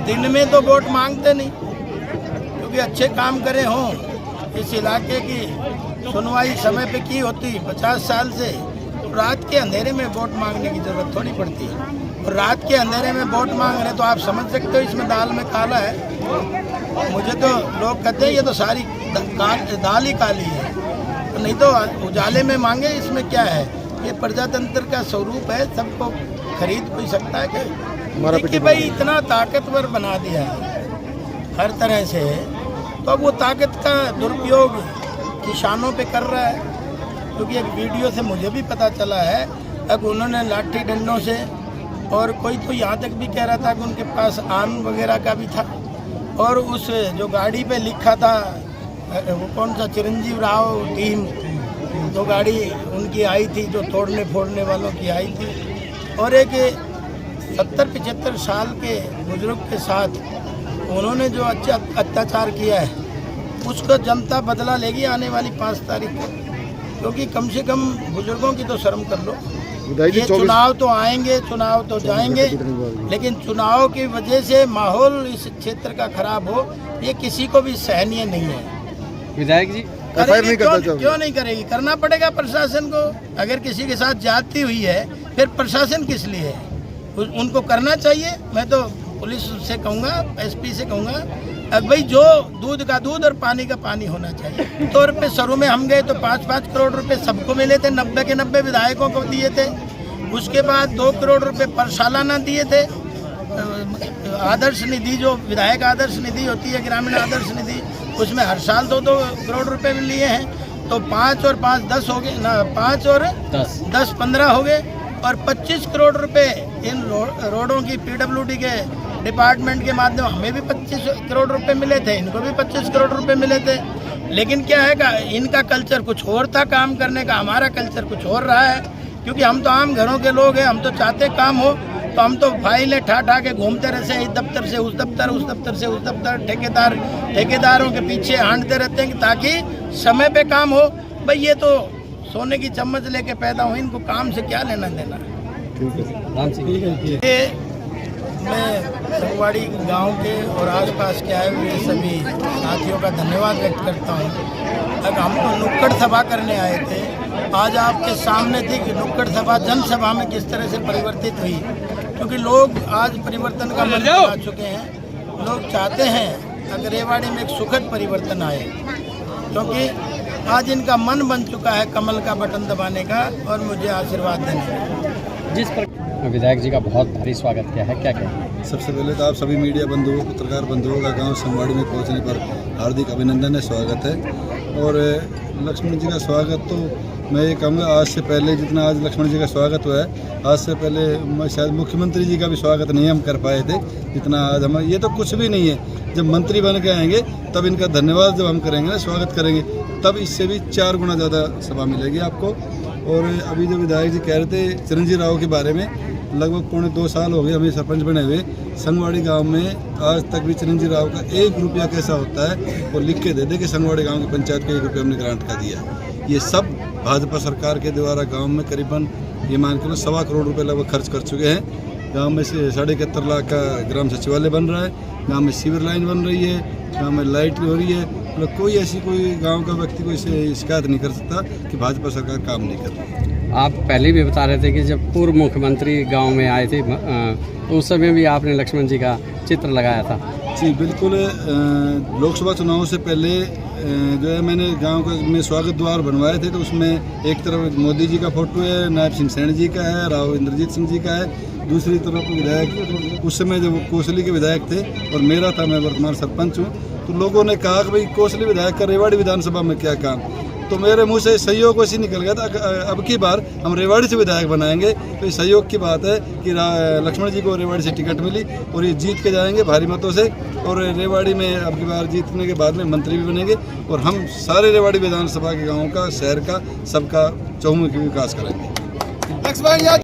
दिन में तो वोट मांगते नहीं, क्योंकि अच्छे काम करे हों। इस इलाके की सुनवाई समय पे की होती 50 साल से, रात के अंधेरे में वोट मांगने की जरूरत थोड़ी पड़ती है। और रात के अंधेरे में वोट मांग रहे तो आप समझ सकते हो इसमें दाल में काला है। मुझे तो लोग कहते हैं ये तो सारी दाल ही काली है, तो नहीं तो उजाले में मांगे, इसमें क्या है। ये प्रजातंत्र का स्वरूप है, सबको खरीद कोई सकता है क्या? देखिए भाई, इतना ताकतवर बना दिया है हर तरह से, तो अब वो ताकत का दुरुपयोग किसानों पे कर रहा है। क्योंकि एक वीडियो से मुझे भी पता चला है, अब उन्होंने लाठी डंडों से, और कोई तो यहाँ तक भी कह रहा था कि उनके पास आन वगैरह का भी था, और उस जो गाड़ी पे लिखा था वो कौन सा चिरंजीव राव टीम, जो गाड़ी उनकी आई थी जो तोड़ने फोड़ने वालों की आई थी, और एक 70-75 साल के बुजुर्ग के साथ उन्होंने जो अत्याचार किया है, उसका जनता बदला लेगी आने वाली 5 तारीख को। क्योंकि कम से कम बुजुर्गों की तो शर्म कर लो। ये चुनाव तो आएंगे, चुनाव तो जाएंगे, लेकिन चुनाव की वजह से माहौल इस क्षेत्र का खराब हो, ये किसी को भी सहनीय नहीं है। विधायक जी क्यों नहीं करेगी? करना पड़ेगा प्रशासन को। अगर किसी के साथ जाती हुई है, फिर प्रशासन किस लिए है? उनको करना चाहिए। मैं तो पुलिस से कहूँगा, एसपी से कहूँगा, अब भाई जो दूध का दूध और पानी का पानी होना चाहिए। तौर पे शुरू में हम गए तो 5-5 करोड़ रुपए सबको मिले थे, 90 के 90 विधायकों को दिए थे। उसके बाद 2 करोड़ रुपए पर सालाना दिए थे। आदर्श निधि, जो विधायक आदर्श निधि होती है, ग्रामीण आदर्श निधि, उसमें हर साल 2-2 करोड़ रुपए लिए हैं। तो 5 और 5 10 हो गए ना, 5 और 10 15 हो गए, और 25 करोड़ रुपए इन रोडों की PWD के डिपार्टमेंट के माध्यम हमें भी 25 करोड़ रुपए मिले थे, इनको भी 25 करोड़ रुपए मिले थे। लेकिन क्या है, इनका कल्चर कुछ और था काम करने का, हमारा कल्चर कुछ और रहा है। क्योंकि हम तो आम घरों के लोग हैं, हम तो चाहते काम हो, तो हम तो फाइलें ठा के घूमते रहते हैं, इस दफ्तर से उस दफ्तर, उस दफ्तर से उस दफ्तर, ठेकेदारों के पीछे हांटते रहते हैं ताकि समय पे काम हो। भाई ये तो सोने की चम्मच लेके पैदा हुए, इनको काम से क्या लेना देना। मैं संगवाड़ी गांव के और आसपास के आए हुए सभी साथियों का धन्यवाद व्यक्त करता हूं। अब हम तो नुक्कड़ सभा करने आए थे, आज आपके सामने थी कि नुक्कड़ सभा जनसभा में किस तरह से परिवर्तित हुई। क्योंकि लोग आज परिवर्तन का मन बना चुके हैं। लोग चाहते हैं अगर रेवाड़ी में एक सुखद परिवर्तन आए, क्योंकि आज इनका मन बन चुका है कमल का बटन दबाने का और मुझे आशीर्वाद देने का। जिस पर विधायक जी का बहुत भारी स्वागत किया है, क्या कहें? सबसे पहले तो आप सभी मीडिया बंधुओं, पत्रकार बंधुओं का गांव संगवाड़ी में पहुंचने पर हार्दिक अभिनंदन है, स्वागत है। और लक्ष्मण जी का स्वागत तो मैं ये कहूँगा, आज से पहले जितना आज लक्ष्मण जी का स्वागत हुआ है, आज से पहले शायद मुख्यमंत्री जी का भी स्वागत नहीं हम कर पाए थे जितना आज हम। ये तो कुछ भी नहीं है, जब मंत्री बन के आएंगे तब इनका धन्यवाद जब हम करेंगे ना, स्वागत करेंगे, तब इससे भी 4 गुना ज़्यादा सभा मिलेगी आपको। और अभी जो विधायक जी कह रहे थे चिरंजीव राव के बारे में, लगभग 2.25 साल हो गए हमें सरपंच बने हुए। संगवाड़ी गांव में आज तक भी चिरंजीव राव का 1 रुपया कैसा होता है वो लिख के दे दे कि संगवाड़ी गांव की पंचायत को 1 रुपया हमने ग्रांट का दिया। ये सब भाजपा सरकार के द्वारा गांव में करीबन ये मान के 1.25 करोड़ रुपये लगभग खर्च कर चुके हैं। गांव में से 71.5 लाख का ग्राम सचिवालय बन रहा है, गांव में सीवर लाइन बन रही है, गांव में लाइट हो रही है। मतलब कोई ऐसी कोई गांव का व्यक्ति कोई शिकायत नहीं कर सकता कि भाजपा सरकार काम नहीं कर रही। आप पहले भी बता रहे थे कि जब पूर्व मुख्यमंत्री गांव में आए थे तो उस समय भी आपने लक्ष्मण जी का चित्र लगाया था। जी बिल्कुल, लोकसभा चुनाव से पहले जो है मैंने गांव का में स्वागत द्वार बनवाए थे, तो उसमें एक तरफ मोदी जी का फोटो है, नायब सिंह सैन जी का है, राव इंद्रजीत सिंह जी का है, दूसरी तरफ विधायक उस समय जब कोसली के विधायक थे और मेरा था, मैं वर्तमान सरपंच हूँ। तो लोगों ने कहा कि भाई कोसली विधायक का रेवाड़ी विधानसभा में क्या काम, तो मेरे मुंह से सहयोग ऐसी निकल गया था, अब की बार हम रेवाड़ी से विधायक बनाएंगे। तो इस सहयोग की बात है कि लक्ष्मण जी को रेवाड़ी से टिकट मिली और ये जीत के जाएंगे भारी मतों से, और रेवाड़ी में अब की बार जीतने के बाद में मंत्री भी बनेंगे, और हम सारे रेवाड़ी विधानसभा के गाँव का, शहर का, सबका चहुमुखी विकास करेंगे।